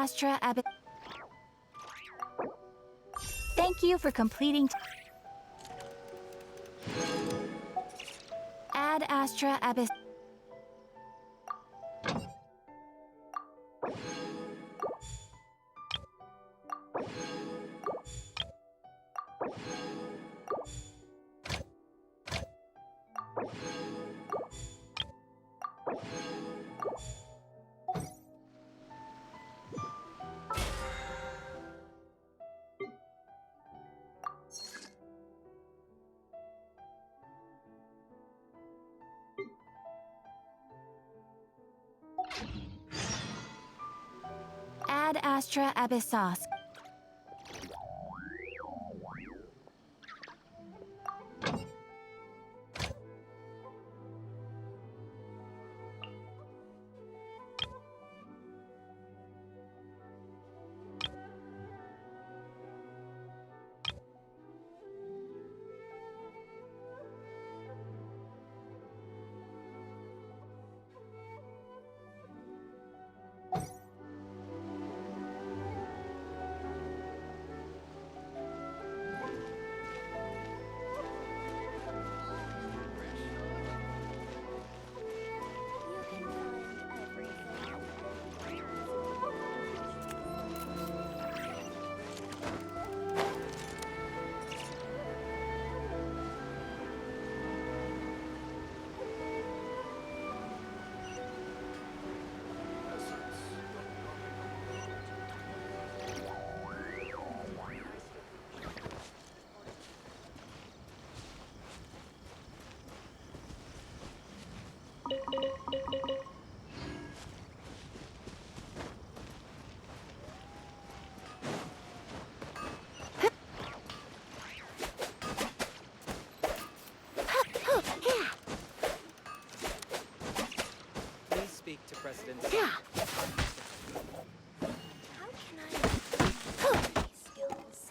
Astra Abyss. Thank you for completing. Ad Astra Abyss. Ad Astra Abyssos. Please speak to President. Yeah. How can I improve these skills?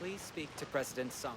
Please speak to President Sung.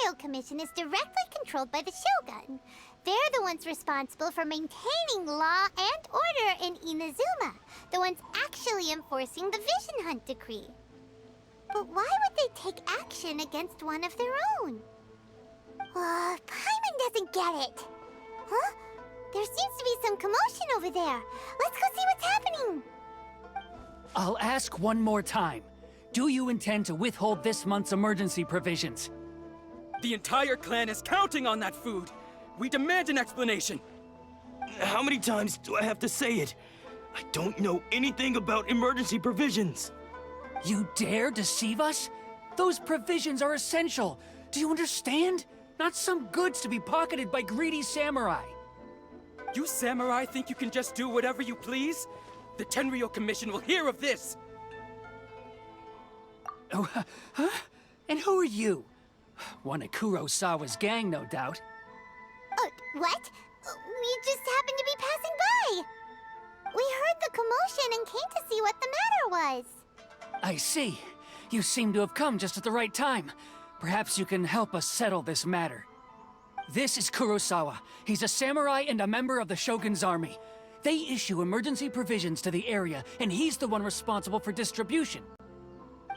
Tenryou Commission is directly controlled by the Shogun. They're the ones responsible for maintaining law and order in Inazuma, the ones actually enforcing the Vision Hunt Decree. But why would they take action against one of their own? Paimon doesn't get it. Huh? There seems to be some commotion over there. Let's go see what's happening. I'll ask one more time. Do you intend to withhold this month's emergency provisions? The entire clan is counting on that food. We demand an explanation. How many times do I have to say it? I don't know anything about emergency provisions. You dare deceive us? Those provisions are essential. Do you understand? Not some goods to be pocketed by greedy samurai. You samurai think you can just do whatever you please? The Tenryou Commission will hear of this! Oh, huh? And who are you? One of Kurosawa's gang, no doubt. What? We just happened to be passing by. We heard the commotion and came to see what the matter was. I see. You seem to have come just at the right time. Perhaps you can help us settle this matter. This is Kurosawa. He's a samurai and a member of the Shogun's army. They issue emergency provisions to the area, and he's the one responsible for distribution.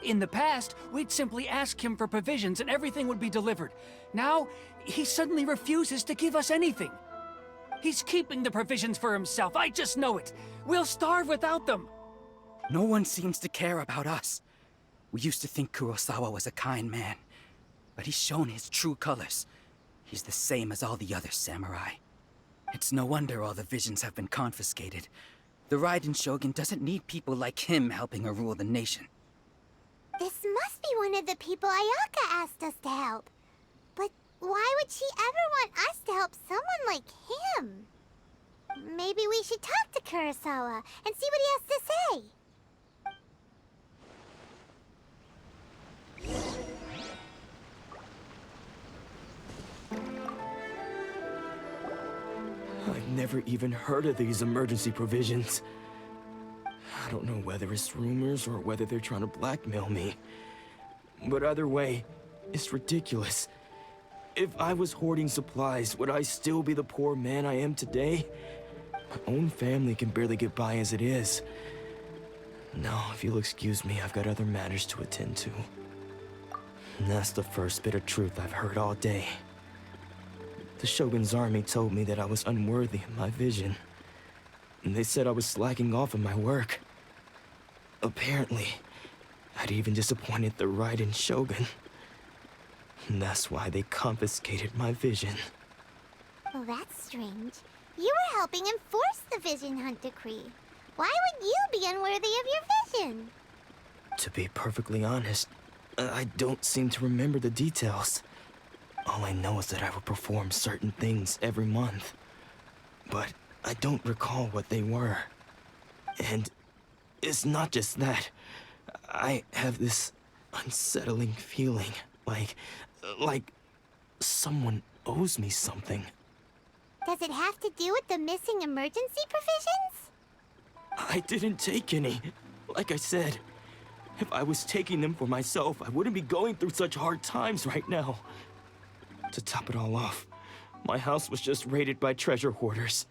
In the past, we'd simply ask him for provisions and everything would be delivered. Now, he suddenly refuses to give us anything. He's keeping the provisions for himself, I just know it. We'll starve without them. No one seems to care about us. We used to think Kurosawa was a kind man, but he's shown his true colors. He's the same as all the other samurai. It's no wonder all the visions have been confiscated. The Raiden Shogun doesn't need people like him helping her rule the nation. This must be one of the people Ayaka asked us to help. But why would she ever want us to help someone like him? Maybe we should talk to Kurosawa and see what he has to say. I've never even heard of these emergency provisions. I don't know whether it's rumors or whether they're trying to blackmail me. But either way, it's ridiculous. If I was hoarding supplies, would I still be the poor man I am today? My own family can barely get by as it is. No, if you'll excuse me, I've got other matters to attend to. And that's the first bit of truth I've heard all day. The Shogun's army told me that I was unworthy of my vision. And they said I was slacking off in my work. Apparently, I'd even disappointed the Raiden Shogun. And that's why they confiscated my vision. Well, that's strange. You were helping enforce the Vision Hunt Decree. Why would you be unworthy of your vision? To be perfectly honest, I don't seem to remember the details. All I know is that I would perform certain things every month. But I don't recall what they were. And it's not just that. I have this unsettling feeling, like someone owes me something. Does it have to do with the missing emergency provisions? I didn't take any. Like I said, if I was taking them for myself, I wouldn't be going through such hard times right now. To top it all off, my house was just raided by treasure hoarders,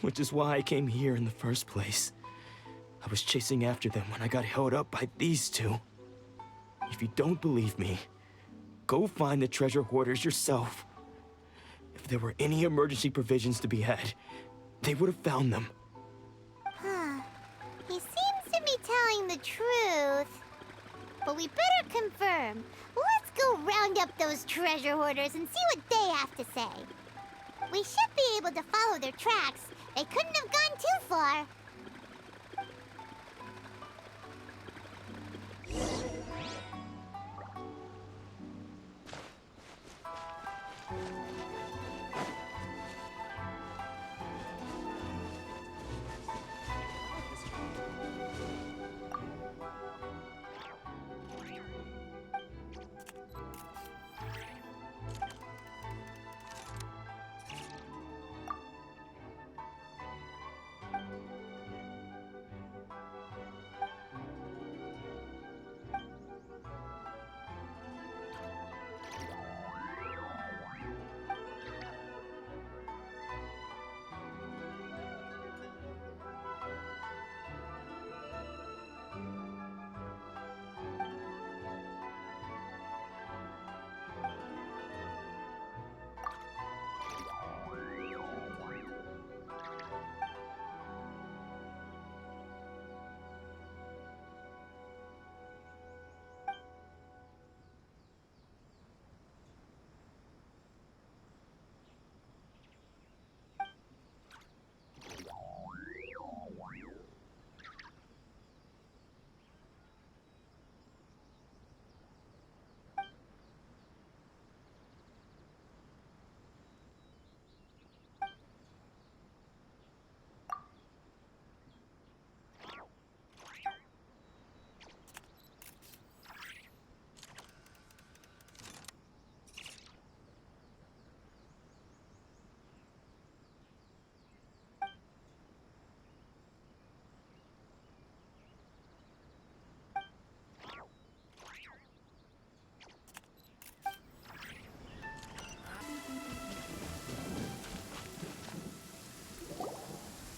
which is why I came here in the first place. I was chasing after them when I got held up by these two. If you don't believe me, go find the treasure hoarders yourself. If there were any emergency provisions to be had, they would have found them. He seems to be telling the truth. But we better confirm. Let's go round up those treasure hoarders and see what they have to say. We should be able to follow their tracks. They couldn't have gone too far.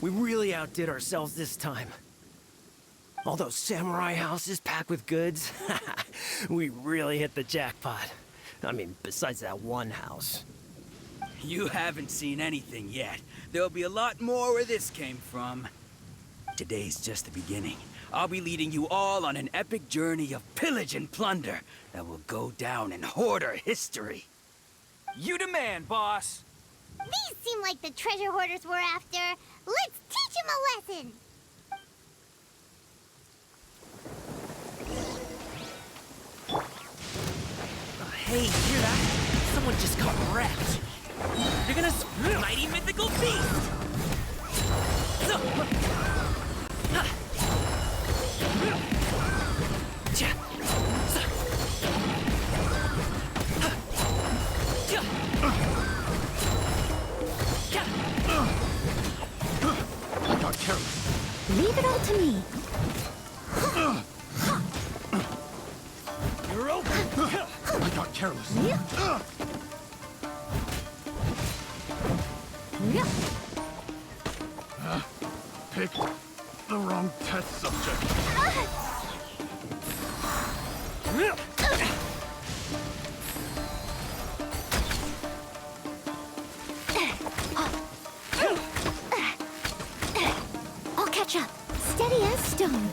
We really outdid ourselves this time. All those samurai houses packed with goods. We really hit the jackpot. I mean, besides that one house. You haven't seen anything yet. There'll be a lot more where this came from. Today's just the beginning. I'll be leading you all on an epic journey of pillage and plunder that will go down in hoarder history. You demand, boss. These seem like the treasure hoarders we're after. Let's teach them a lesson! Hey, hear that? Someone just got wrecked. They're gonna split mighty mythical beast! I got careless. Leave it all to me. You're open! I got careless. Picked the wrong test subject. I'll catch up. Steady as stone.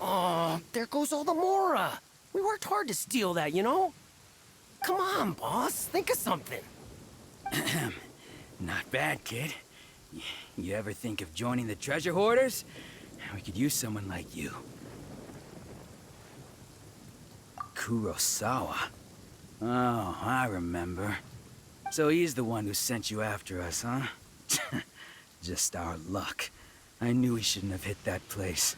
Oh, there goes all the Mora. We worked hard to steal that, you know? Come on, boss. Think of something. Not bad, kid. You ever think of joining the treasure hoarders? We could use someone like you. Kurosawa. Oh, I remember. So he's the one who sent you after us, huh? Just our luck. I knew we shouldn't have hit that place.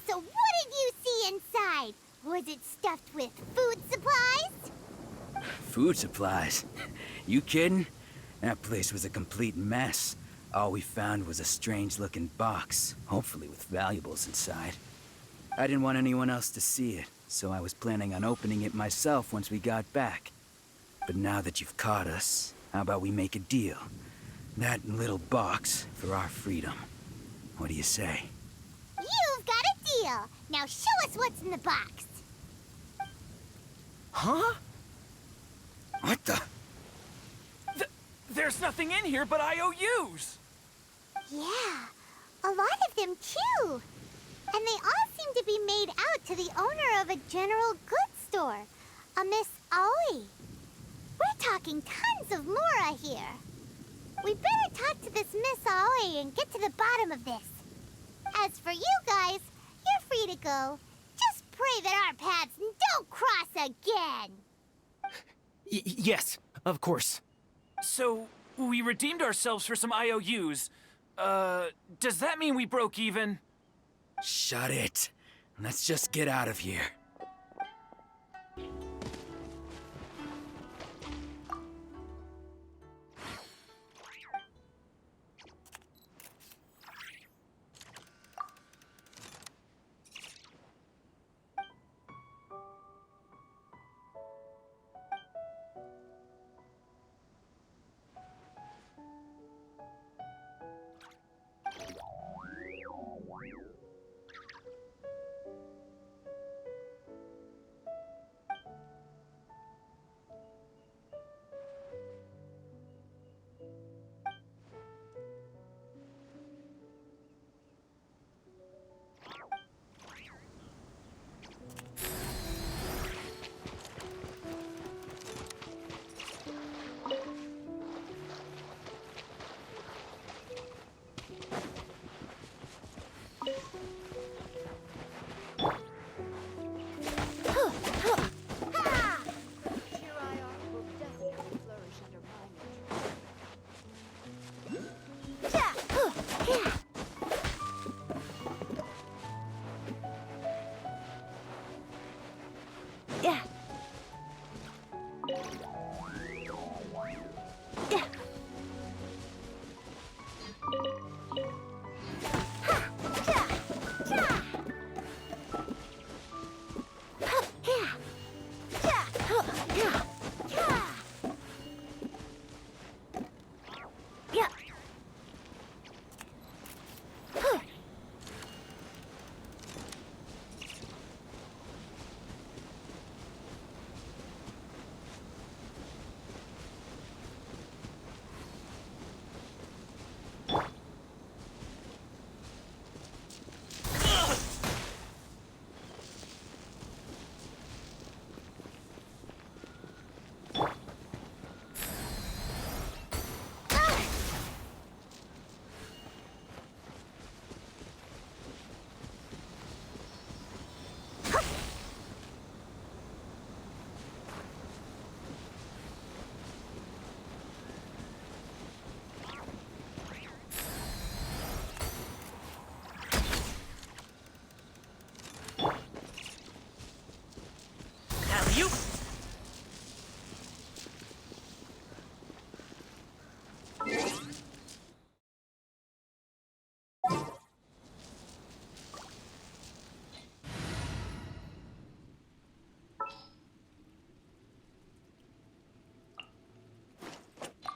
So what did you see inside? Was it stuffed with food supplies? Food supplies? You kidding? That place was a complete mess. All we found was a strange-looking box, hopefully with valuables inside. I didn't want anyone else to see it, so I was planning on opening it myself once we got back. But now that you've caught us, how about we make a deal? That little box for our freedom. What do you say? You've got a deal. Now show us what's in the box. Huh? What the? There's nothing in here but IOUs. Yeah, a lot of them too. And they all seem to be made out to the owner of a general goods store, a Miss Aoi. We're talking tons of Mora here. We better talk to this Miss Aoi and get to the bottom of this. As for you guys, you're free to go. Just pray that our paths don't cross again. Yes, of course. So, we redeemed ourselves for some IOUs. Does that mean we broke even? Shut it. Let's just get out of here. you...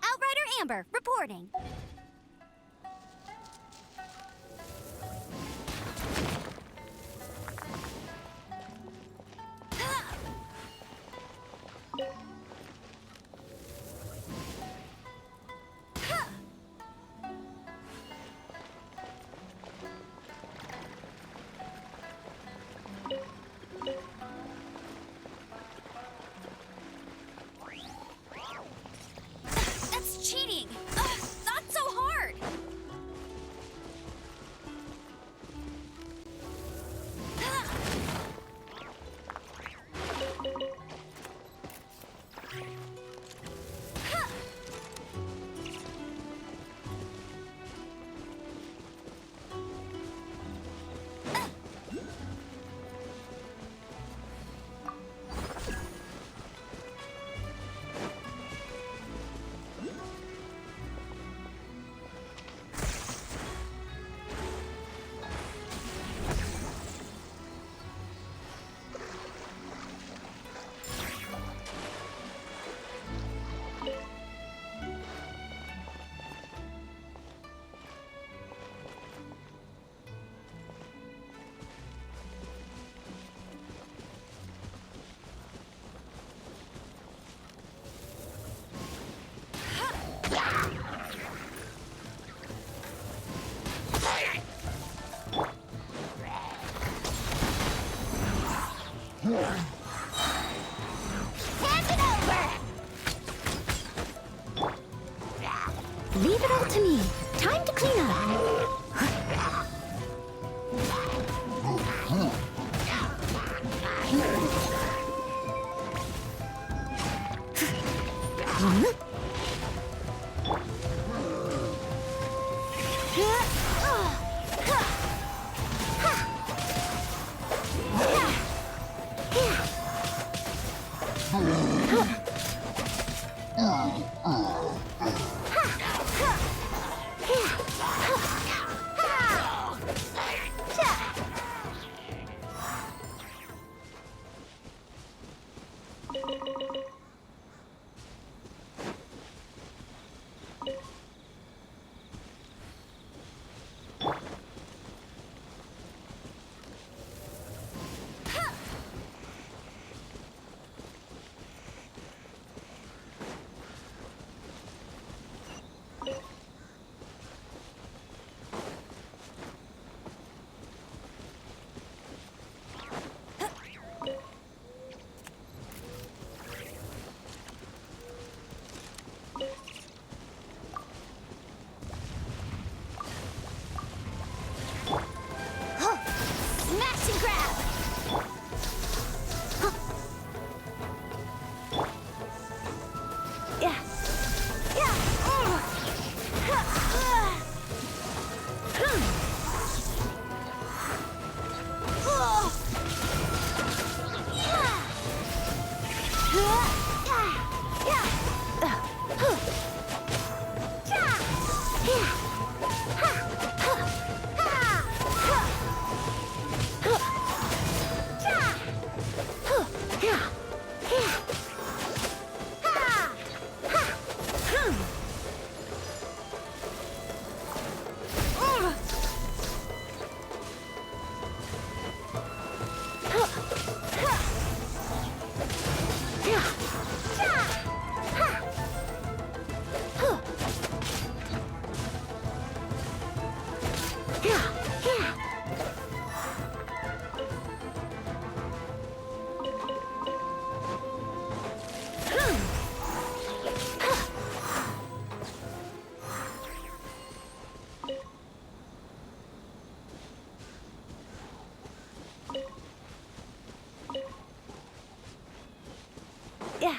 Outrider Amber, reporting. That's cheating! Ugh, not so hard! Hand it over! Leave it all to me. Time to clean up. Smash and grab! Yeah. Yeah. Yeah.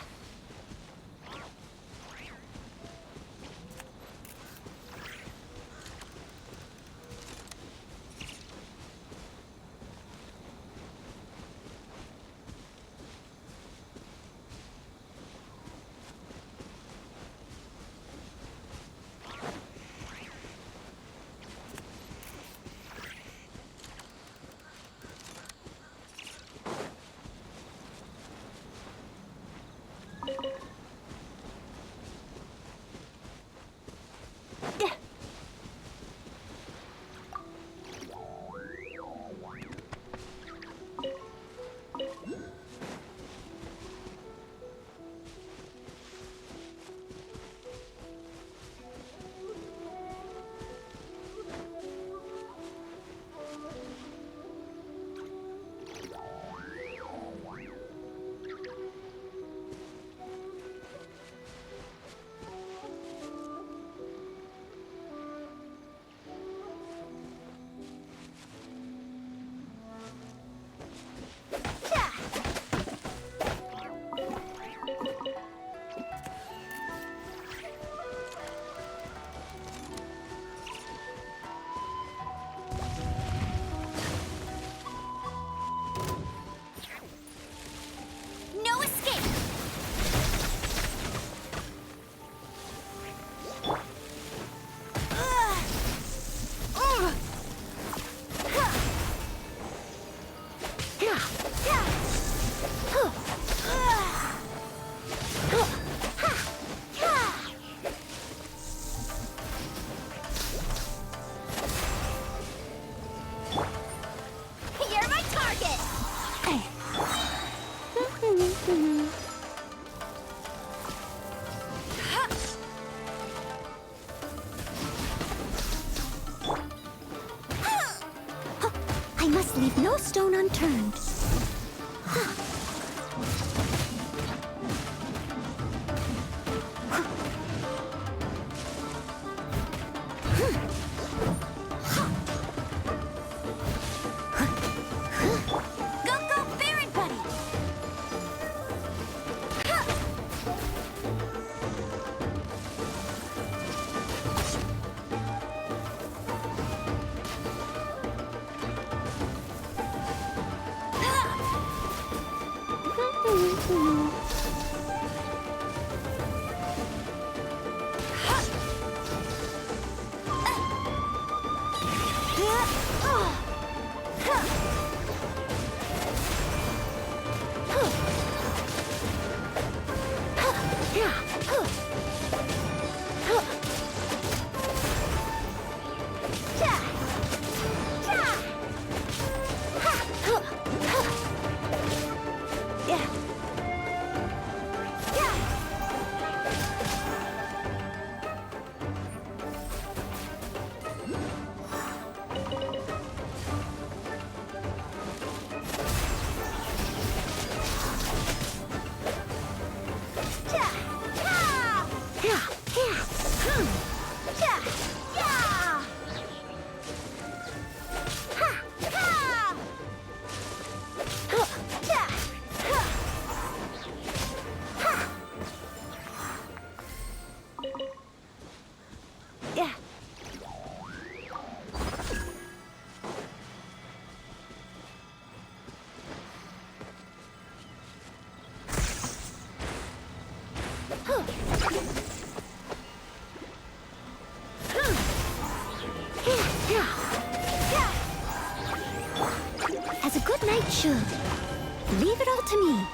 No escape! You're my target! I must leave no stone unturned. Go, go, Baron Buddy! As a good knight should. Leave it all to me.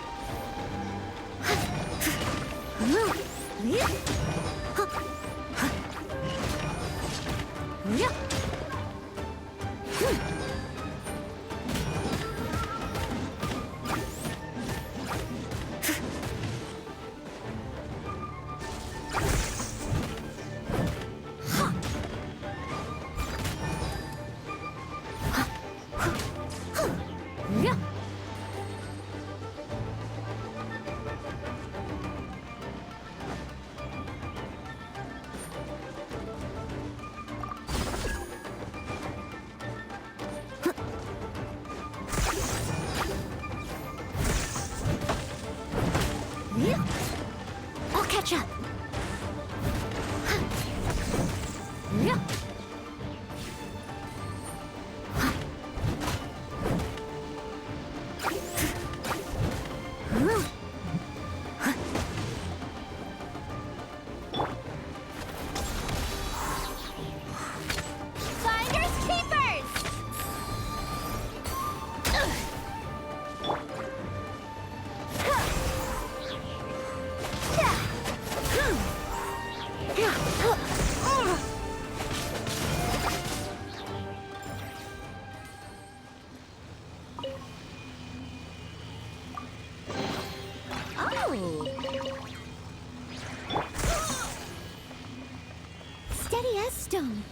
I'll catch up. Finders keepers! Steady as stone.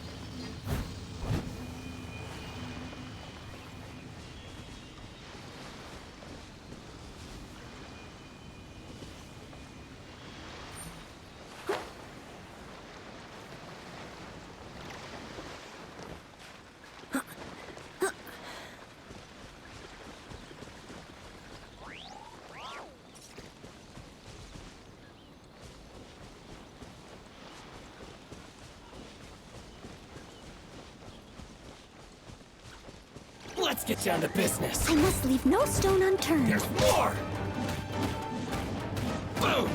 Let's get down to business. I must leave no stone unturned. There's more! Boom!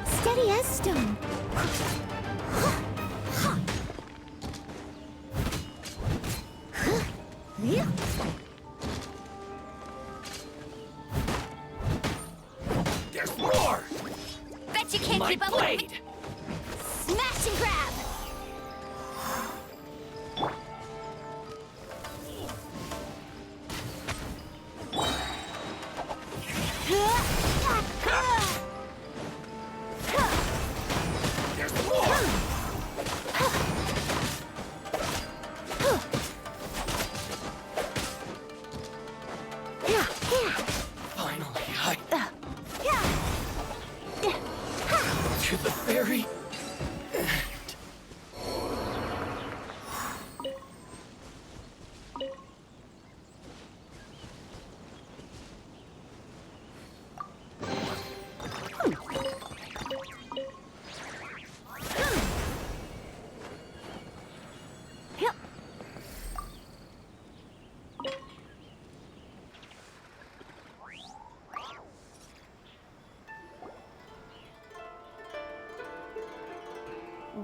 Steady as stone. There's more! Bet you can't My keep up blade! with me. Smash and grab. There's more! Finally, to the very end.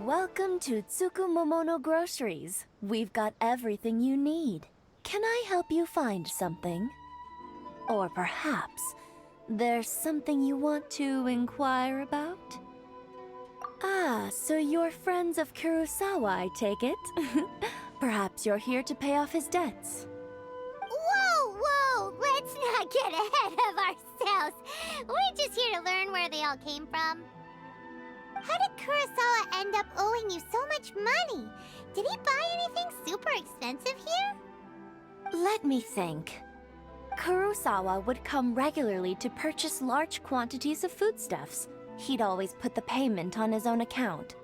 Welcome to Tsukumomono Groceries. We've got everything you need. Can I help you find something? Or perhaps there's something you want to inquire about? Ah, so you're friends of Kurosawa, I take it? Perhaps you're here to pay off his debts. Whoa, whoa! Let's not get ahead of ourselves. We're just here to learn where they all came from. How did Kurosawa end up owing you so much money? Did he buy anything super expensive here? Let me think. Kurosawa would come regularly to purchase large quantities of foodstuffs. He'd always put the payment on his own account.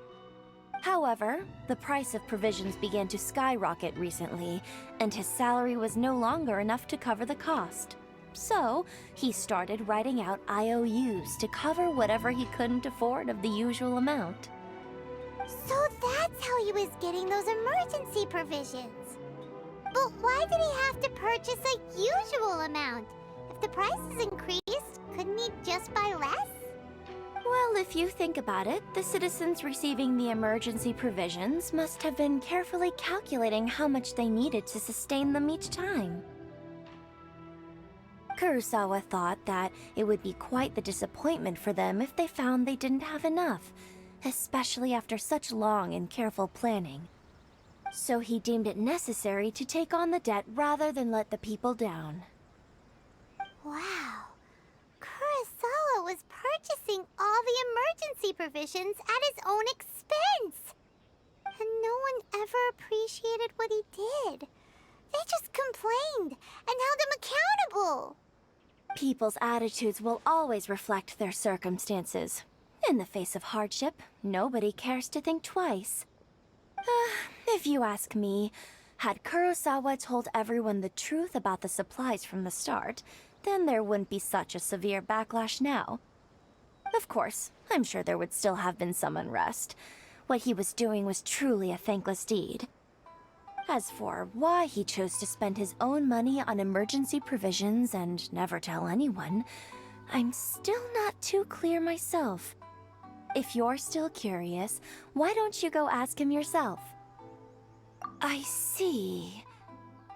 However, the price of provisions began to skyrocket recently, and his salary was no longer enough to cover the cost. So, he started writing out IOUs to cover whatever he couldn't afford of the usual amount. So that's how he was getting those emergency provisions. But why did he have to purchase a usual amount? If the prices increased, couldn't he just buy less? Well, if you think about it, the citizens receiving the emergency provisions must have been carefully calculating how much they needed to sustain them each time. Kurosawa thought that it would be quite the disappointment for them if they found they didn't have enough, especially after such long and careful planning. So he deemed it necessary to take on the debt rather than let the people down. Wow. Kurosawa was purchasing all the emergency provisions at his own expense. And no one ever appreciated what he did. They just complained and held him accountable. People's attitudes will always reflect their circumstances. In the face of hardship, nobody cares to think twice. If you ask me, had Kurosawa told everyone the truth about the supplies from the start, then there wouldn't be such a severe backlash now. Of course, I'm sure there would still have been some unrest. What he was doing was truly a thankless deed. As for why he chose to spend his own money on emergency provisions and never tell anyone, I'm still not too clear myself. If you're still curious, why don't you go ask him yourself? I see.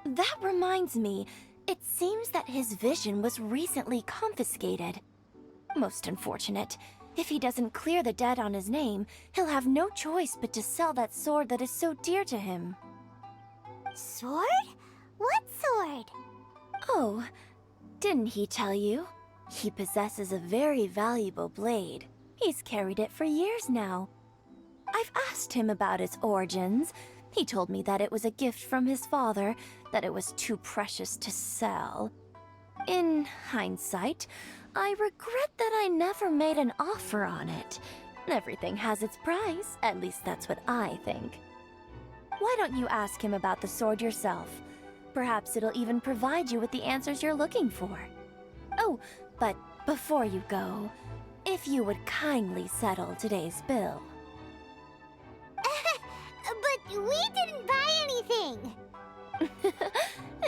That reminds me, it seems that his vision was recently confiscated. Most unfortunate. If he doesn't clear the debt on his name, he'll have no choice but to sell that sword that is so dear to him. Sword? What sword? Oh, didn't he tell you? He possesses a very valuable blade. He's carried it for years now. I've asked him about its origins. He told me that it was a gift from his father, that it was too precious to sell. In hindsight, I regret that I never made an offer on it. Everything has its price, at least that's what I think. Why don't you ask him about the sword yourself? Perhaps it'll even provide you with the answers you're looking for. Oh, but before you go, if you would kindly settle today's bill. We didn't buy anything!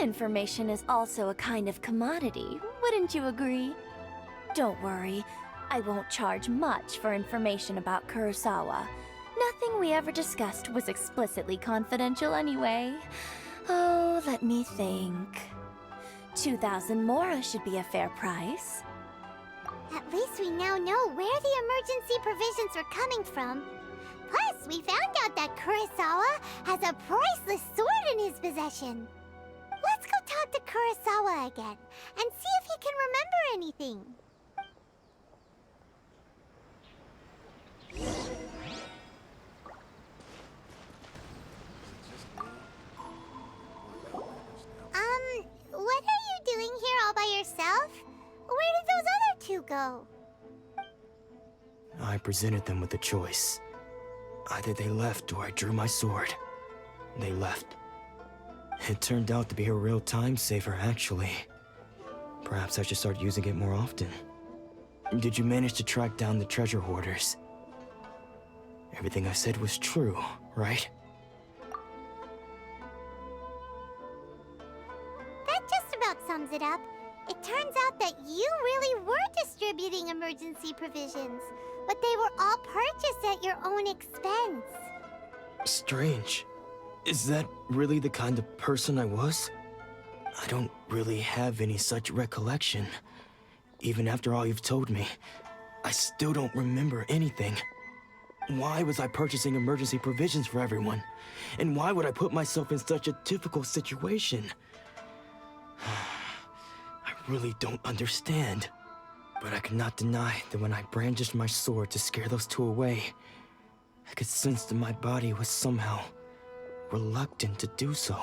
Information is also a kind of commodity, wouldn't you agree? Don't worry, I won't charge much for information about Kurosawa. Nothing we ever discussed was explicitly confidential anyway. Oh, let me think. 2,000 mora should be a fair price. At least we now know where the emergency provisions were coming from. Plus, we found out that Kurosawa has a priceless sword in his possession. Let's go talk to Kurosawa again, and see if he can remember anything. What are you doing here all by yourself? Where did those other two go? I presented them with a choice. Either they left or I drew my sword. They left. It turned out to be a real time saver, actually. Perhaps I should start using it more often. Did you manage to track down the treasure hoarders? Everything I said was true, right? That just about sums it up. It turns out that you really were distributing emergency provisions, but they were all purchased at your own expense. Strange. Is that really the kind of person I was? I don't really have any such recollection. Even after all you've told me, I still don't remember anything. Why was I purchasing emergency provisions for everyone? And why would I put myself in such a difficult situation? I really don't understand. But I cannot deny that when I brandished my sword to scare those two away, I could sense that my body was somehow reluctant to do so.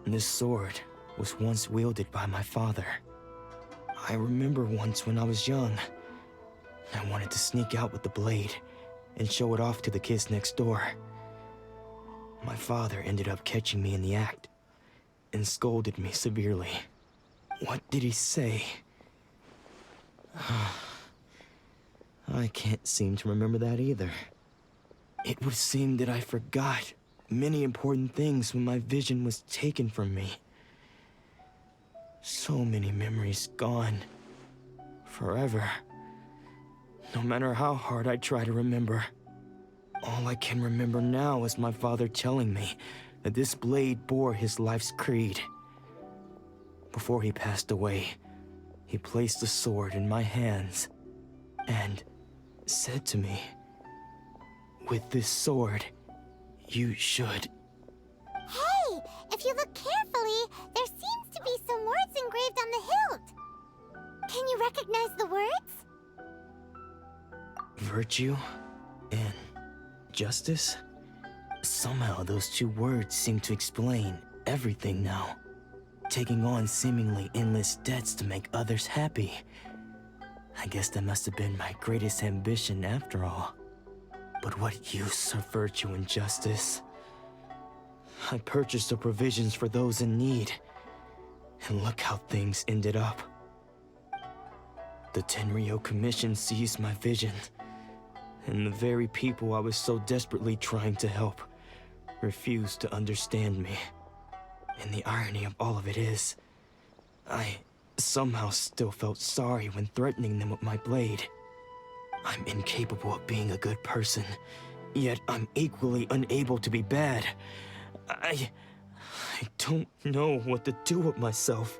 This sword was once wielded by my father. I remember once when I was young, I wanted to sneak out with the blade and show it off to the kids next door. My father ended up catching me in the act and scolded me severely. What did he say? I can't seem to remember that either. It would seem that I forgot many important things when my vision was taken from me. So many memories gone. Forever. No matter how hard I try to remember. All I can remember now is my father telling me that this blade bore his life's creed. Before he passed away, he placed the sword in my hands and said to me, "With this sword, you should..." Hey, if you look carefully, there seems to be some words engraved on the hilt. Can you recognize the words? Virtue and justice? Somehow those two words seem to explain everything now. Taking on seemingly endless debts to make others happy. I guess that must have been my greatest ambition after all. But what use of virtue and justice? I purchased the provisions for those in need. And look how things ended up. The Tenryo Commission seized my vision. And the very people I was so desperately trying to help refused to understand me. And the irony of all of it is, I somehow still felt sorry when threatening them with my blade. I'm incapable of being a good person, yet I'm equally unable to be bad. I don't know what to do with myself.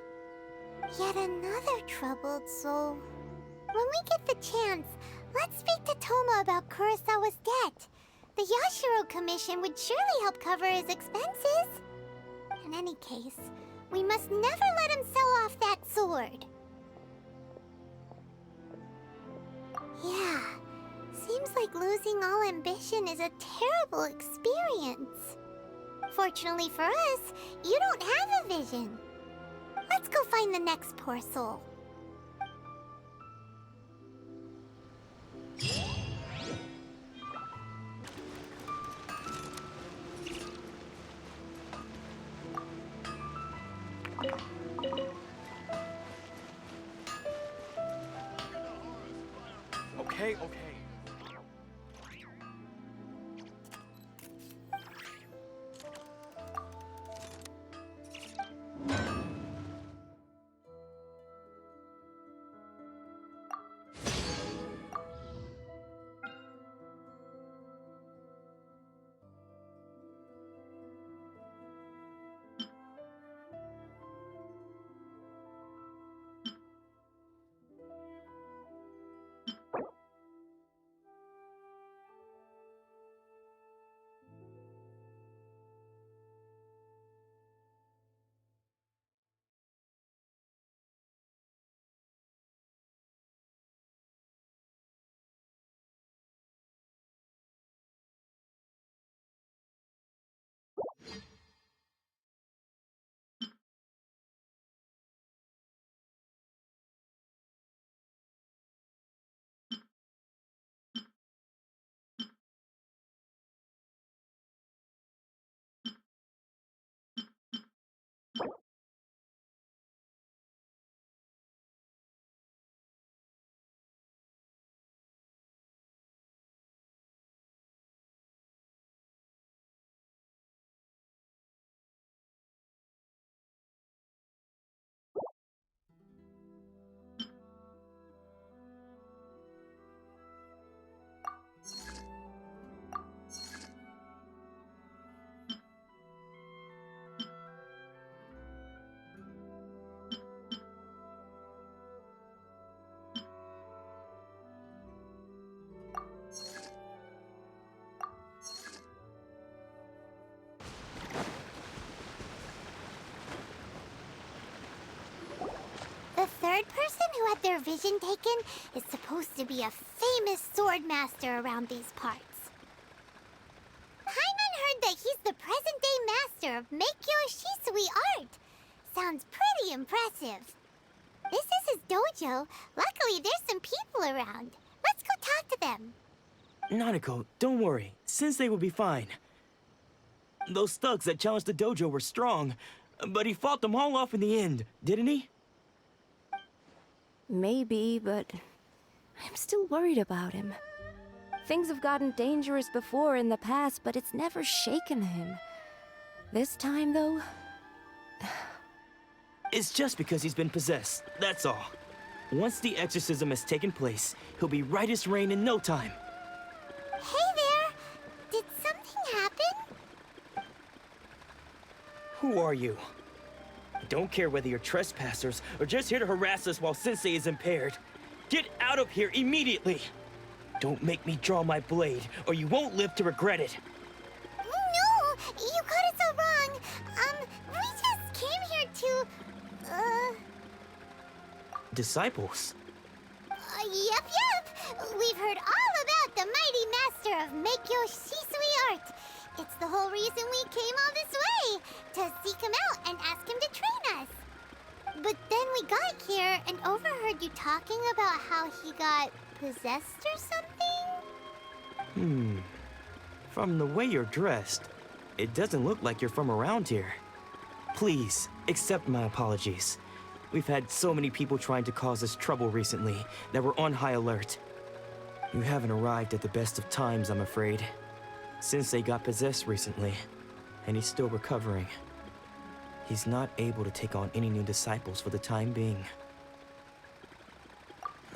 Yet another troubled soul. When we get the chance, let's speak to Toma about Kurosawa's debt. The Yashiro Commission would surely help cover his expenses. In any case, we must never let him sell off that sword. Yeah, seems like losing all ambition is a terrible experience. Fortunately for us, you don't have a vision. Let's go find the next poor soul. Okay. person who had their vision taken is supposed to be a famous sword master around these parts. Paimon heard that he's the present-day master of Meikyo Shisui art. Sounds pretty impressive. This is his dojo. Luckily, there's some people around. Let's go talk to them. Nanako, don't worry. Sensei will be fine. Those thugs that challenged the dojo were strong, but he fought them all off in the end, didn't he? Maybe, but I'm still worried about him. Things have gotten dangerous before in the past, but it's never shaken him. This time, though... It's just because he's been possessed, that's all. Once the exorcism has taken place, he'll be right as rain in no time. Hey there! Did something happen? Who are you? I don't care whether you're trespassers or just here to harass us while Sensei is impaired. Get out of here immediately! Don't make me draw my blade, or you won't live to regret it. No! You got it so wrong! We just came here to... Disciples? Yep. We've heard all about the mighty master of Meikyo Shisui art. It's the whole reason we came all this way, to seek him out and ask him to train us. But then we got here and overheard you talking about how he got possessed or something? From the way you're dressed, it doesn't look like you're from around here. Please, accept my apologies. We've had so many people trying to cause us trouble recently that we're on high alert. You haven't arrived at the best of times, I'm afraid. Sensei got possessed recently, and he's still recovering. He's not able to take on any new disciples for the time being.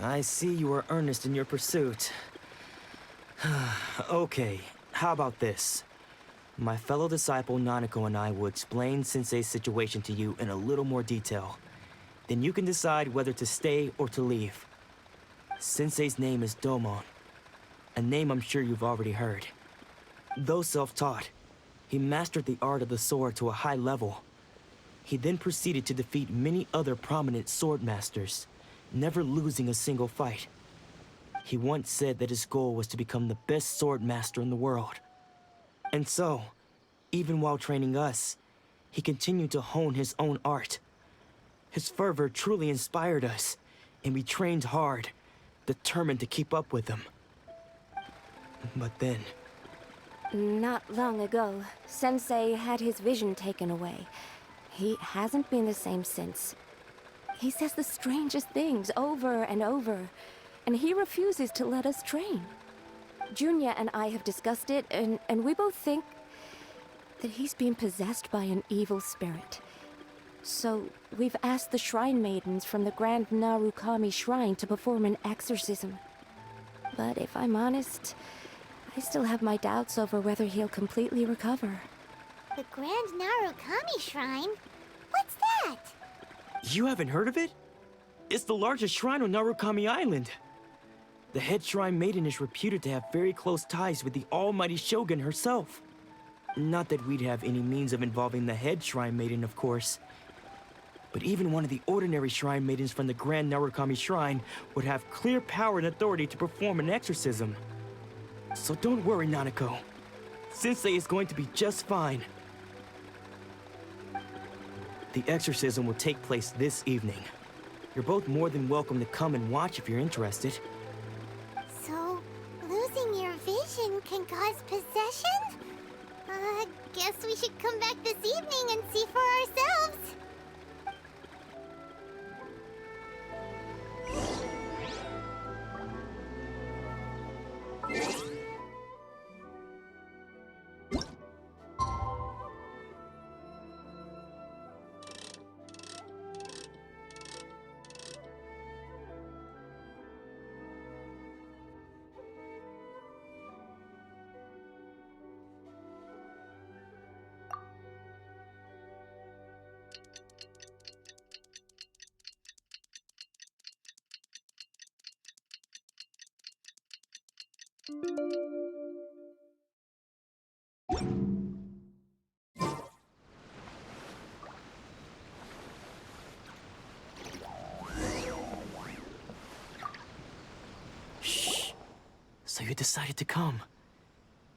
I see you are earnest in your pursuit. Okay, how about this? My fellow disciple Nanako and I will explain Sensei's situation to you in a little more detail. Then you can decide whether to stay or to leave. Sensei's name is Domon, a name I'm sure you've already heard. Though self-taught, he mastered the art of the sword to a high level. He then proceeded to defeat many other prominent sword masters, never losing a single fight. He once said that his goal was to become the best sword master in the world. And so, even while training us, he continued to hone his own art. His fervor truly inspired us, and we trained hard, determined to keep up with him. But then... Not long ago, Sensei had his vision taken away. He hasn't been the same since. He says the strangest things over and over, and he refuses to let us train. Junya and I have discussed it, and we both think that he's been possessed by an evil spirit. So, we've asked the shrine maidens from the Grand Narukami Shrine to perform an exorcism. But if I'm honest, I still have my doubts over whether he'll completely recover. The Grand Narukami Shrine? What's that? You haven't heard of it? It's the largest shrine on Narukami Island. The head shrine maiden is reputed to have very close ties with the almighty Shogun herself. Not that we'd have any means of involving the head shrine maiden, of course. But even one of the ordinary shrine maidens from the Grand Narukami Shrine would have clear power and authority to perform an exorcism. So don't worry, Nanako. Sensei is going to be just fine. The exorcism will take place this evening. You're both more than welcome to come and watch if you're interested. So, losing your vision can cause possession? Guess we should come back this evening and see for ourselves. had decided to come.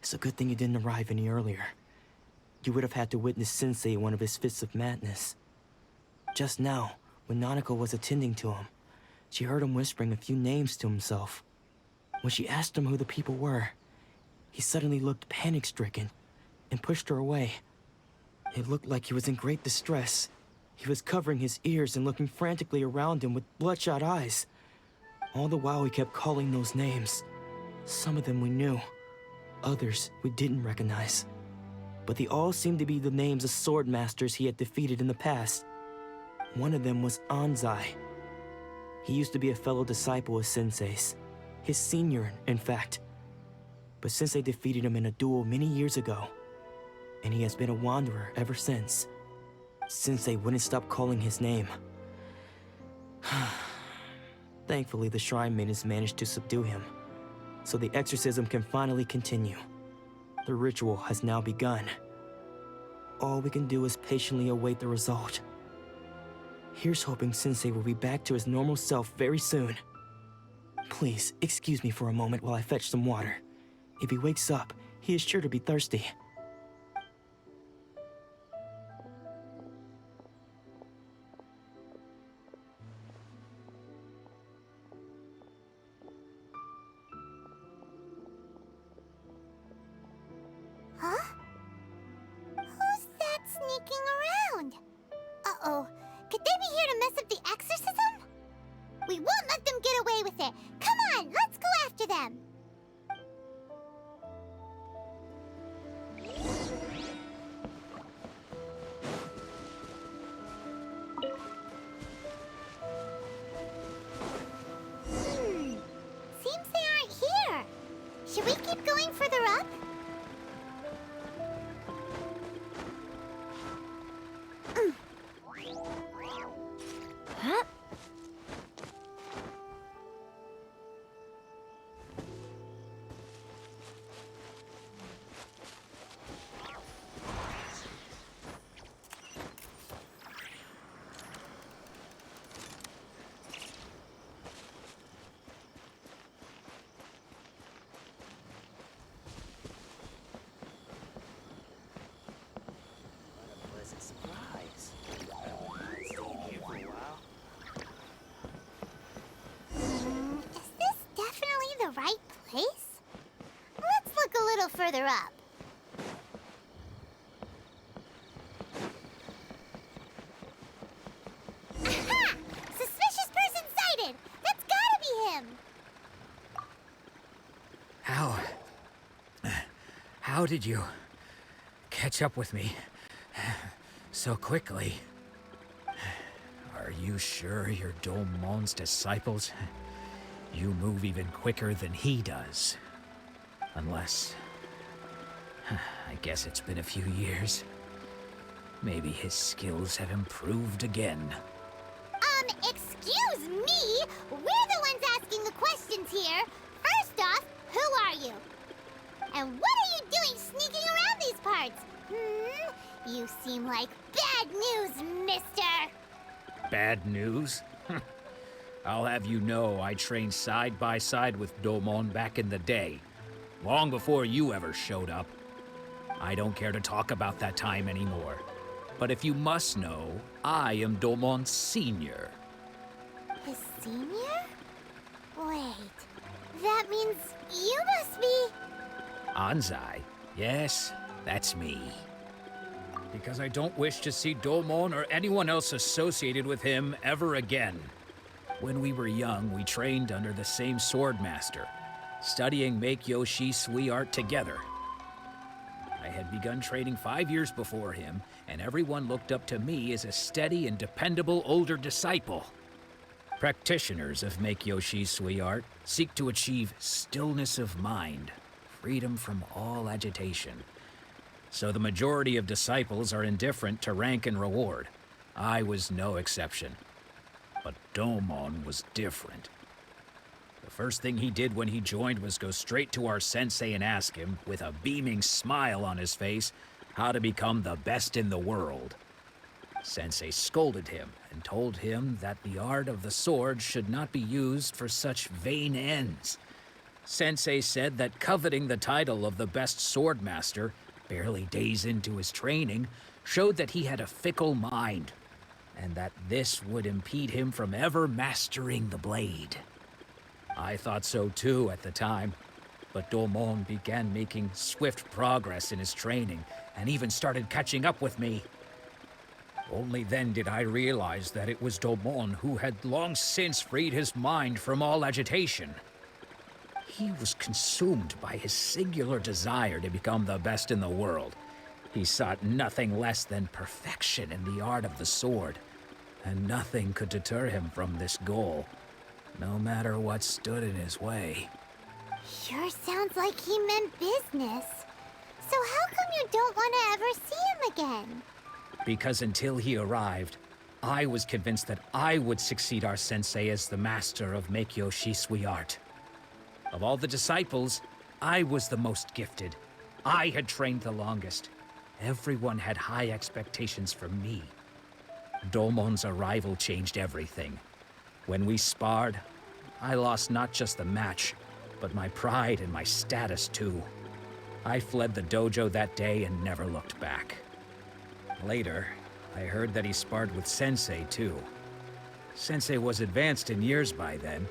It's a good thing you didn't arrive any earlier. You would have had to witness Sensei in one of his fits of madness. Just now, when Nanako was attending to him, she heard him whispering a few names to himself. When she asked him who the people were, he suddenly looked panic-stricken and pushed her away. It looked like he was in great distress. He was covering his ears and looking frantically around him with bloodshot eyes. All the while he kept calling those names. Some of them we knew, others we didn't recognize. But they all seemed to be the names of sword masters he had defeated in the past. One of them was Anzai. He used to be a fellow disciple of Sensei's. His senior, in fact. But Sensei defeated him in a duel many years ago, and he has been a wanderer ever since. Sensei wouldn't stop calling his name. Thankfully, the shrine maidens managed to subdue him, so the exorcism can finally continue. The ritual has now begun. All we can do is patiently await the result. Here's hoping Sensei will be back to his normal self very soon. Please, excuse me for a moment while I fetch some water. If he wakes up, he is sure to be thirsty. Huh? Who's that sneaking around? Uh-oh. Could they be here to mess up the exorcism? We won't let them get away with it. Come on, let's go after them. Seems they aren't here. Should we keep going further up? Huh? Pleasant surprise. Staying here for a while. Is this definitely the right place? Let's look a little further up. Aha! Suspicious person sighted! That's gotta be him! How did you catch up with me so quickly? Are you sure you're Domon's disciples? You move even quicker than he does. Unless... I guess it's been a few years. Maybe his skills have improved again. Excuse me? We're the ones asking the questions here. First off, who are you? And what are you doing sneaking around these parts? You seem like bad news, mister. Bad news? I'll have you know I trained side by side with Domon back in the day. Long before you ever showed up. I don't care to talk about that time anymore. But if you must know, I am Domon's senior. His senior? Wait, that means you must be... Anzai? Yes, that's me. Because I don't wish to see Domon or anyone else associated with him ever again. When we were young, we trained under the same sword master, studying Make-Yoshi Sui art together. I had begun training 5 years before him, and everyone looked up to me as a steady and dependable older disciple. Practitioners of Make-Yoshi Sui art seek to achieve stillness of mind, freedom from all agitation. So the majority of disciples are indifferent to rank and reward. I was no exception. But Domon was different. The first thing he did when he joined was go straight to our sensei and ask him, with a beaming smile on his face, how to become the best in the world. Sensei scolded him and told him that the art of the sword should not be used for such vain ends. Sensei said that coveting the title of the best sword master, barely days into his training, showed that he had a fickle mind, and that this would impede him from ever mastering the blade. I thought so too at the time, but Domon began making swift progress in his training, and even started catching up with me. Only then did I realize that it was Domon who had long since freed his mind from all agitation. He was consumed by his singular desire to become the best in the world. He sought nothing less than perfection in the art of the sword, and nothing could deter him from this goal, no matter what stood in his way. Sure sounds like he meant business. So how come you don't want to ever see him again? Because until he arrived, I was convinced that I would succeed our sensei as the master of Meikyo Shisui art. Of all the disciples, I was the most gifted. I had trained the longest. Everyone had high expectations from me. Domon's arrival changed everything. When we sparred, I lost not just the match, but my pride and my status too. I fled the dojo that day and never looked back. Later, I heard that he sparred with Sensei too. Sensei was advanced in years by then,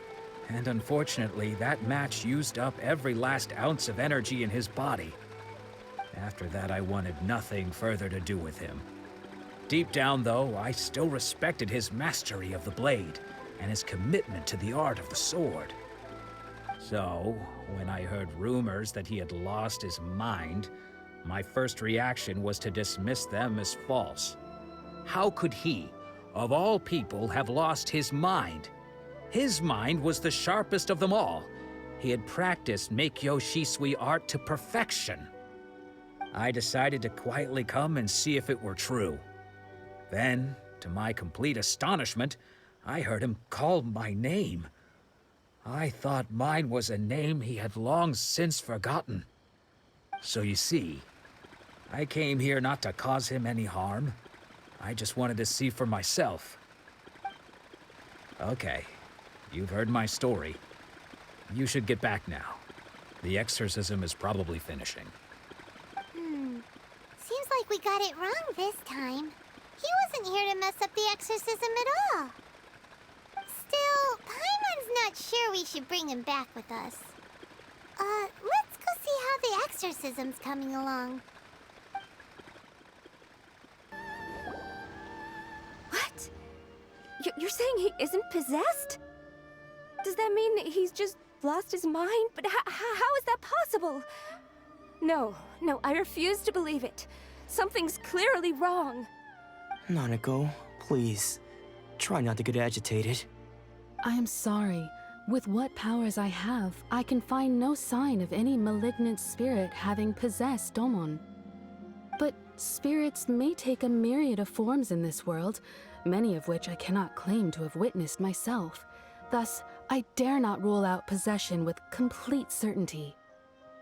and unfortunately that match used up every last ounce of energy in his body. After that, I wanted nothing further to do with him. Deep down though, I still respected his mastery of the blade, and his commitment to the art of the sword. So, when I heard rumors that he had lost his mind, my first reaction was to dismiss them as false. How could he, of all people, have lost his mind? His mind was the sharpest of them all. He had practiced Meikyo Shisui art to perfection. I decided to quietly come and see if it were true. Then, to my complete astonishment, I heard him call my name. I thought mine was a name he had long since forgotten. So you see, I came here not to cause him any harm. I just wanted to see for myself. Okay, you've heard my story. You should get back now. The exorcism is probably finishing. Seems like we got it wrong this time. He wasn't here to mess up the exorcism at all. Still, Paimon's not sure we should bring him back with us. Let's go see how the exorcism's coming along. What? You're saying he isn't possessed? Does that mean he's just lost his mind? But how is that possible? No, I refuse to believe it. Something's clearly wrong. Nanako, please. Try not to get agitated. I am sorry. With what powers I have, I can find no sign of any malignant spirit having possessed Domon. But spirits may take a myriad of forms in this world, many of which I cannot claim to have witnessed myself. Thus, I dare not rule out possession with complete certainty.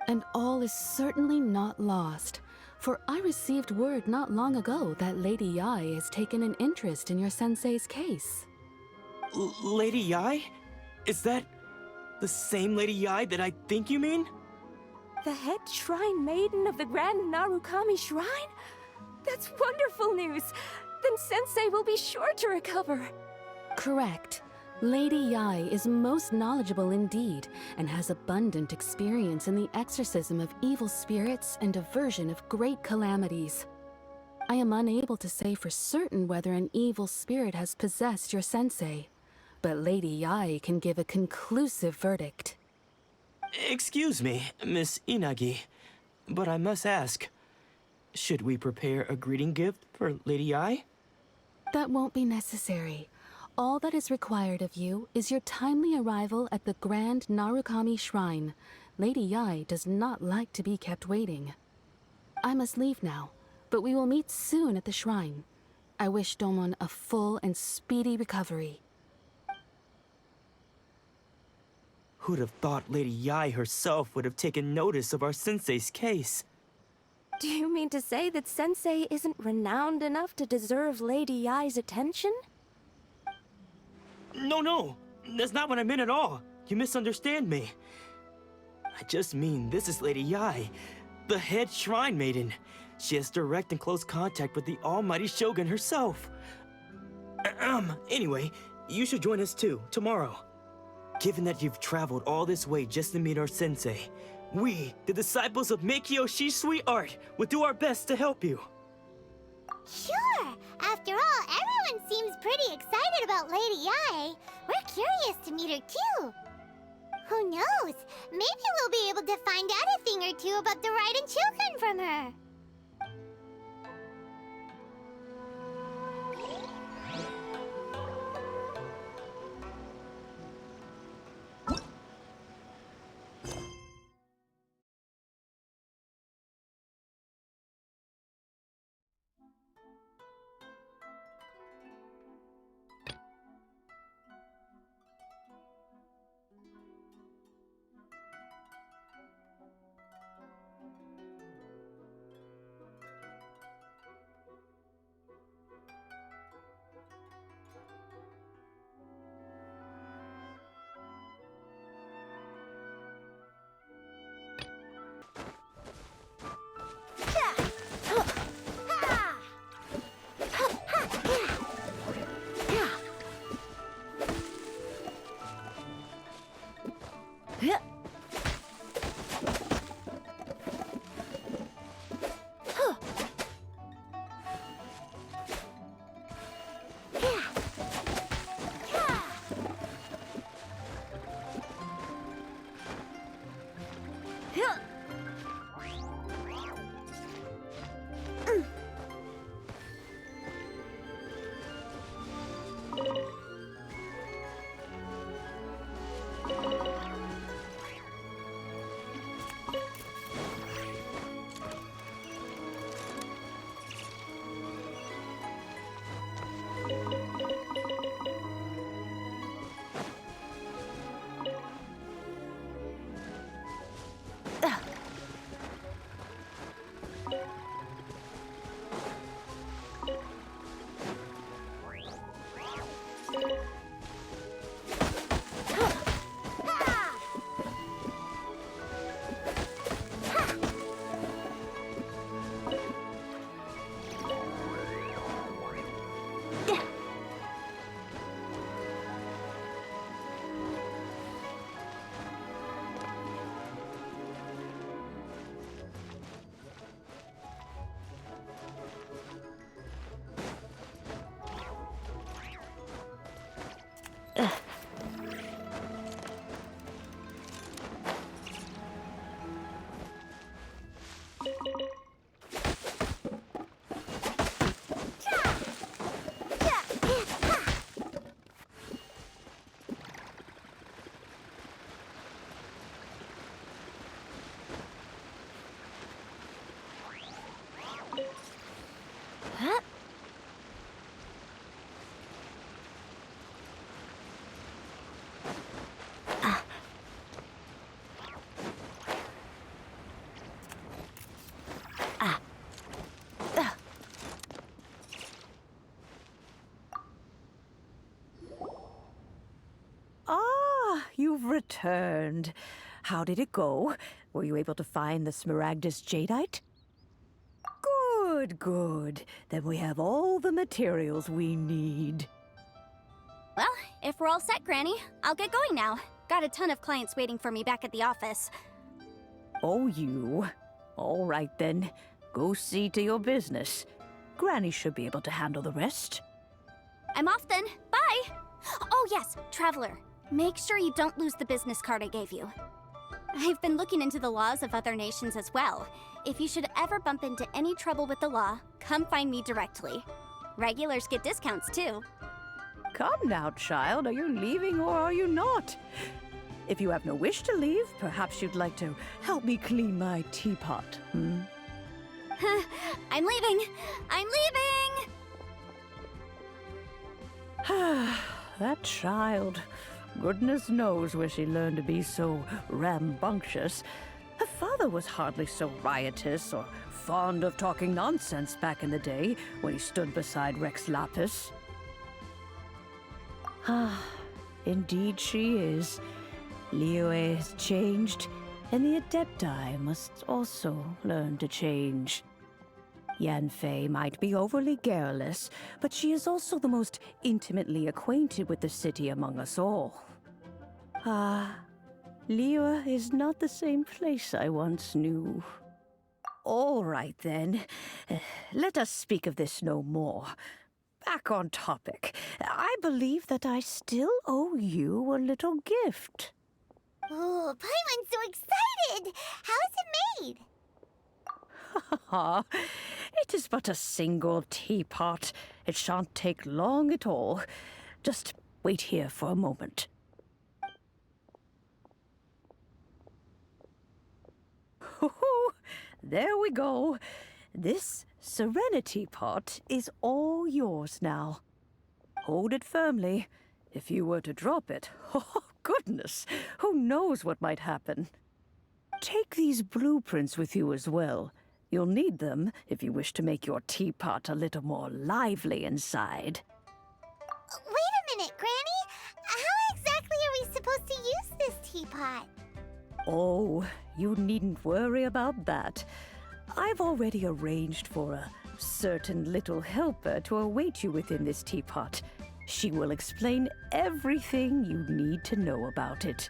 And all is certainly not lost, for I received word not long ago that Lady Yai has taken an interest in your sensei's case. Lady Yai? Is that the same Lady Yai that I think you mean? The head shrine maiden of the Grand Narukami Shrine? That's wonderful news! Then Sensei will be sure to recover. Correct. Lady Yai is most knowledgeable indeed, and has abundant experience in the exorcism of evil spirits and aversion of great calamities. I am unable to say for certain whether an evil spirit has possessed your sensei, but Lady Yai can give a conclusive verdict. Excuse me, Miss Inagi, but I must ask, should we prepare a greeting gift for Lady Yai? That won't be necessary. All that is required of you is your timely arrival at the Grand Narukami Shrine. Lady Yai does not like to be kept waiting. I must leave now, but we will meet soon at the shrine. I wish Domon a full and speedy recovery. Who'd have thought Lady Yai herself would have taken notice of our sensei's case? Do you mean to say that Sensei isn't renowned enough to deserve Lady Yai's attention? No, that's not what I meant at all. You misunderstand me. I just mean, this is Lady Yae, the head shrine maiden. She has direct and close contact with the almighty Shogun herself. Anyway, you should join us too, tomorrow. Given that you've traveled all this way just to meet our sensei, we, the disciples of Meikyo Shisui Art, will do our best to help you. Sure! After all, everyone seems pretty excited about Lady Yae. We're curious to meet her too. Who knows? Maybe we'll be able to find out a thing or two about the Raiden children from her. You've returned. How did it go? Were you able to find the Smaragdus Jadeite? Good, good. Then we have all the materials we need. Well, if we're all set, Granny, I'll get going now. Got a ton of clients waiting for me back at the office. Oh, you. All right, then. Go see to your business. Granny should be able to handle the rest. I'm off then. Bye! Oh yes, Traveler. Make sure you don't lose the business card I gave you. I've been looking into the laws of other nations as well. If you should ever bump into any trouble with the law, come find me directly. Regulars get discounts too. Come now, child. Are you leaving or are you not? If you have no wish to leave, perhaps you'd like to help me clean my teapot, hmm? I'm leaving! I'm leaving! That child. Goodness knows where she learned to be so rambunctious. Her father was hardly so riotous or fond of talking nonsense back in the day when he stood beside Rex Lapis. Ah, indeed she is. Liyue has changed, and the Adepti must also learn to change. Yanfei might be overly garrulous, but she is also the most intimately acquainted with the city among us all. Liyue is not the same place I once knew. All right, then. Let us speak of this no more. Back on topic. I believe that I still owe you a little gift. Ooh, Paimon's so excited! How is it made? It is but a single teapot. It shan't take long at all. Just wait here for a moment. There we go. This Serenity Pot is all yours now. Hold it firmly. If you were to drop it, oh goodness, who knows what might happen. Take these blueprints with you as well. You'll need them if you wish to make your teapot a little more lively inside. Wait a minute, Granny! How exactly are we supposed to use this teapot? Oh, you needn't worry about that. I've already arranged for a certain little helper to await you within this teapot. She will explain everything you need to know about it.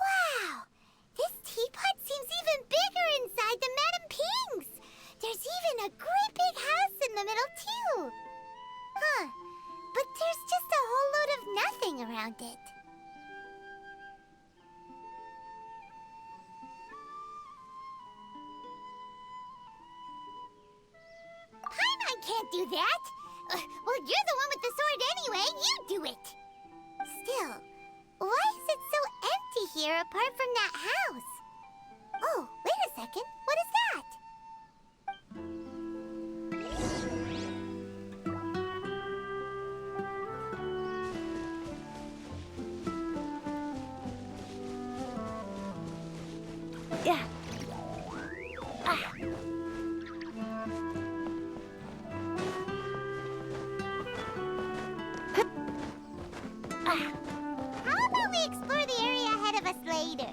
Wow! This teapot seems even bigger inside than Madame Ping's! There's even a great big house in the middle, too! Huh. But there's just a whole load of nothing around it. Paimon can't do that! Well, you're the one with the sword anyway. You do it! Still, why is it so empty here apart from that house? Oh, wait a second. What is that? Yeah. How about we explore the area ahead of us later?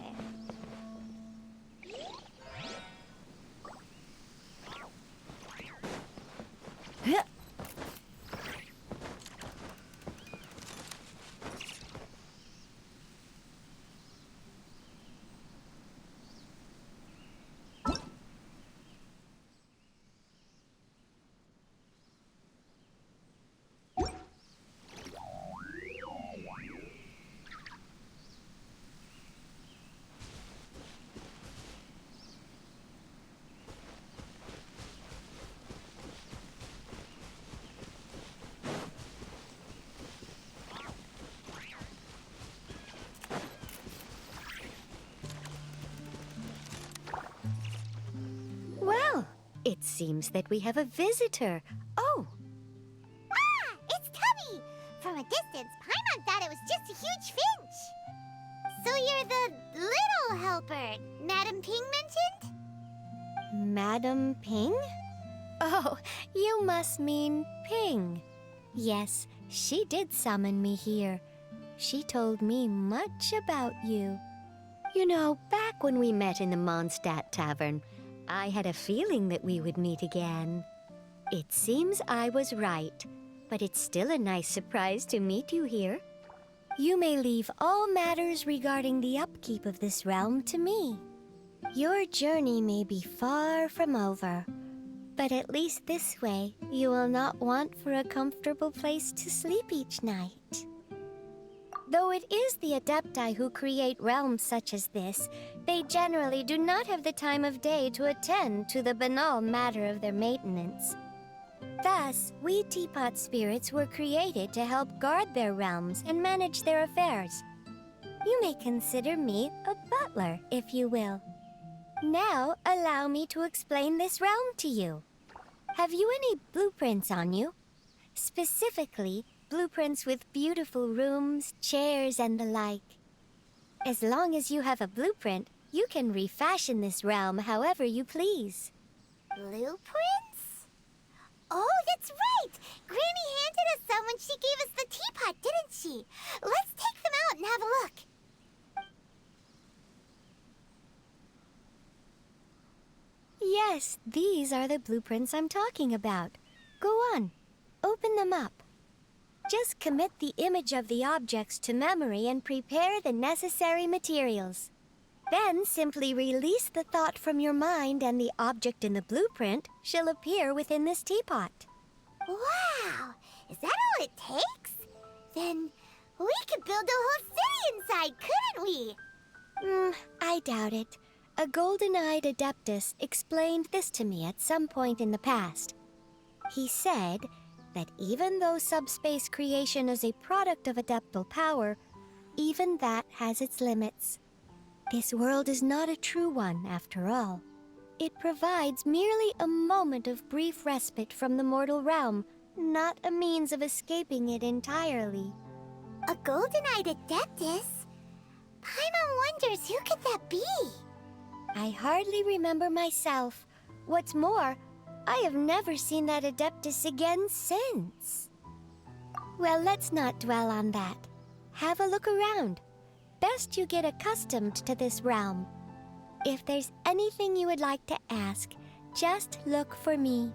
Well, it seems that we have a visitor. Oh, Ah! It's Tubby! From a distance, Paimon thought it was just a huge finch. So you're the little helper Madame Ping mentioned? Madam Ping? Oh, you must mean Ping. Yes, she did summon me here. She told me much about you. You know, back when we met in the Mondstadt Tavern, I had a feeling that we would meet again. It seems I was right, but it's still a nice surprise to meet you here. You may leave all matters regarding the upkeep of this realm to me. Your journey may be far from over, But at least this way, you will not want for a comfortable place to sleep each night. Though it is the Adepti who create realms such as this, they generally do not have the time of day to attend to the banal matter of their maintenance. Thus, we teapot spirits were created to help guard their realms and manage their affairs. You may consider me a butler, if you will. Now, allow me to explain this realm to you. Have you any blueprints on you? Specifically, blueprints with beautiful rooms, chairs, and the like. As long as you have a blueprint, you can refashion this realm however you please. Blueprints? Oh, that's right! Granny handed us some when she gave us the teapot, didn't she? Let's take them out and have a look. Yes, these are the blueprints I'm talking about. Go on, open them up. Just commit the image of the objects to memory and prepare the necessary materials. Then simply release the thought from your mind and the object in the blueprint shall appear within this teapot. Wow! Is that all it takes? Then we could build a whole city inside, couldn't we? I doubt it. A golden-eyed adeptus explained this to me at some point in the past. He said that even though subspace creation is a product of adeptal power, even that has its limits. This world is not a true one, after all. It provides merely a moment of brief respite from the mortal realm, not a means of escaping it entirely. A golden-eyed adeptus? Paimon wonders who could that be? I hardly remember myself. What's more, I have never seen that adeptus again since. Well, let's not dwell on that. Have a look around. Best you get accustomed to this realm. If there's anything you would like to ask, just look for me.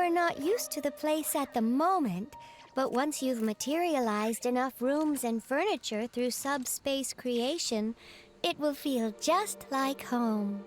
You're not used to the place at the moment, but once you've materialized enough rooms and furniture through subspace creation, it will feel just like home.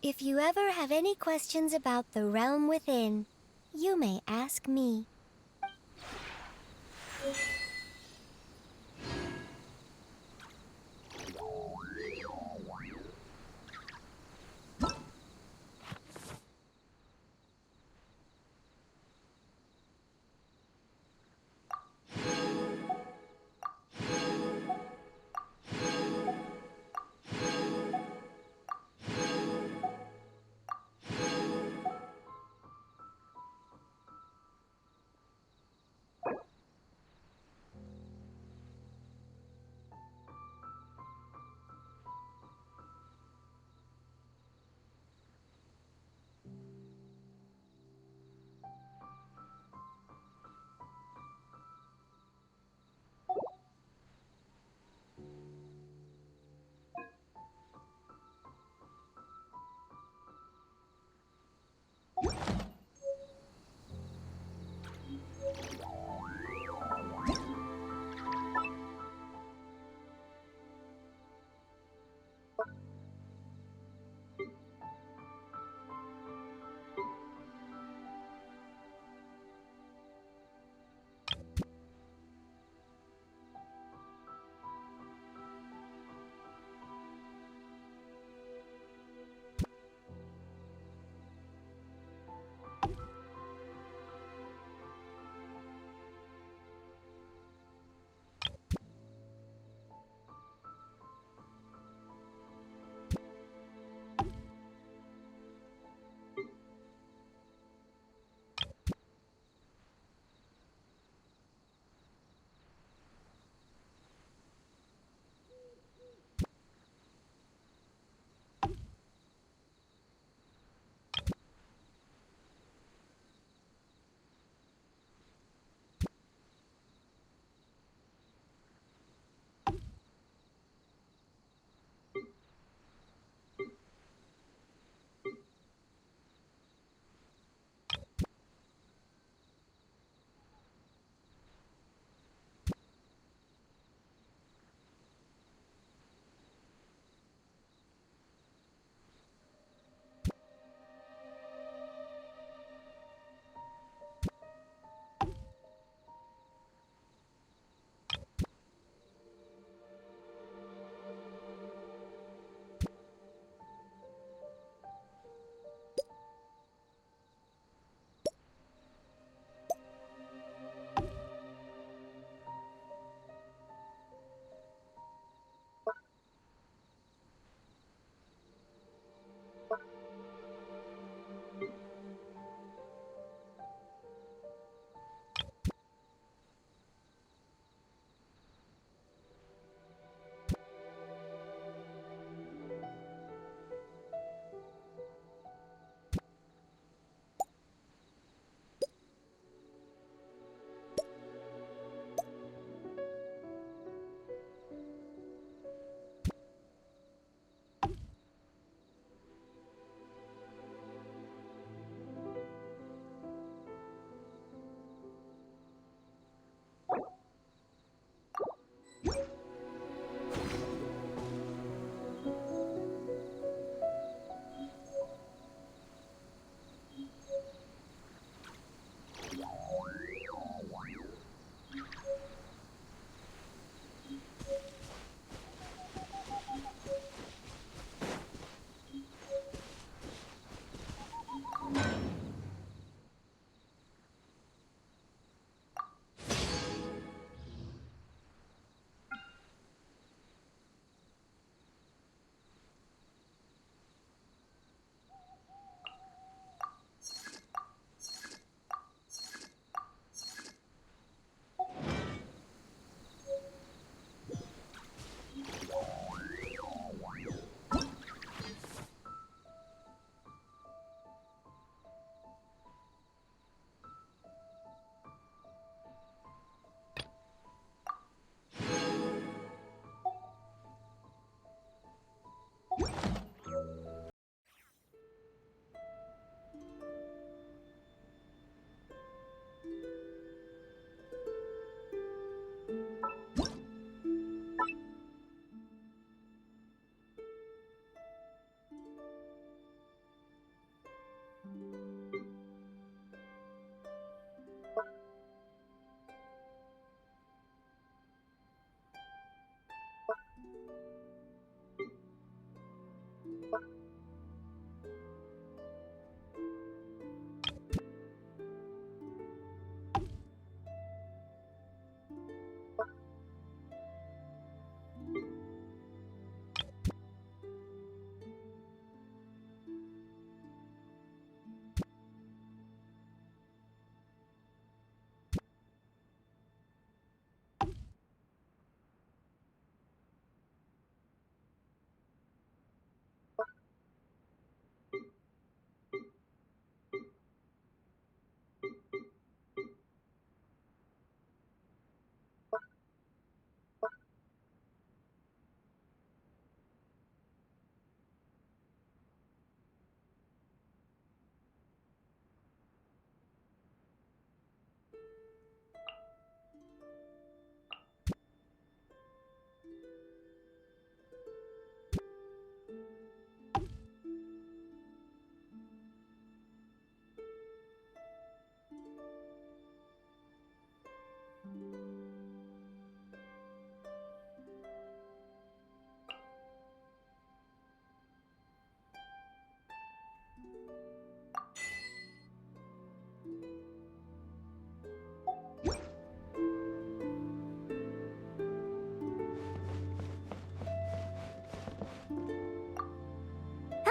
If you ever have any questions about the realm within, you may ask me.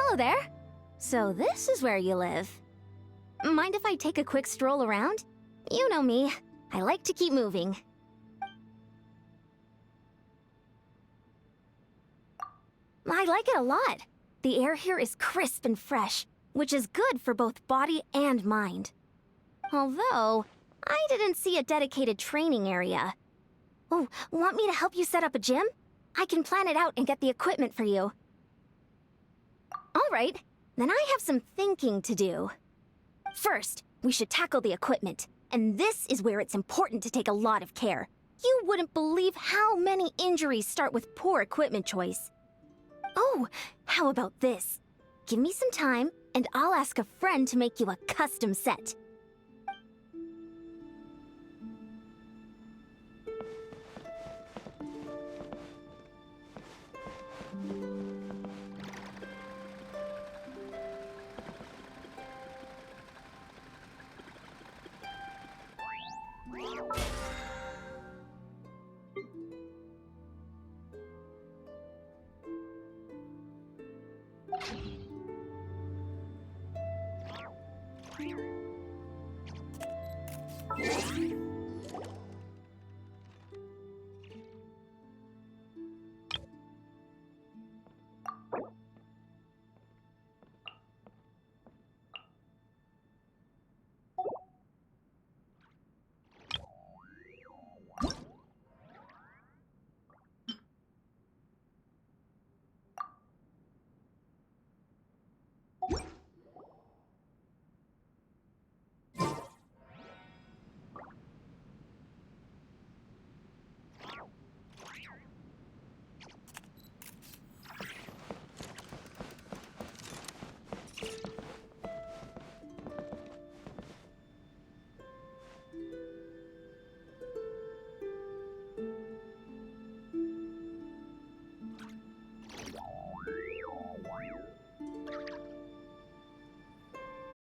Hello there. So this is where you live. Mind if I take a quick stroll around? You know me. I like to keep moving. I like it a lot. The air here is crisp and fresh, which is good for both body and mind. Although, I didn't see a dedicated training area. Oh, want me to help you set up a gym? I can plan it out and get the equipment for you. All right, then I have some thinking to do. First, we should tackle the equipment, and this is where it's important to take a lot of care. You wouldn't believe how many injuries start with poor equipment choice. Oh, how about this? Give me some time, and I'll ask a friend to make you a custom set.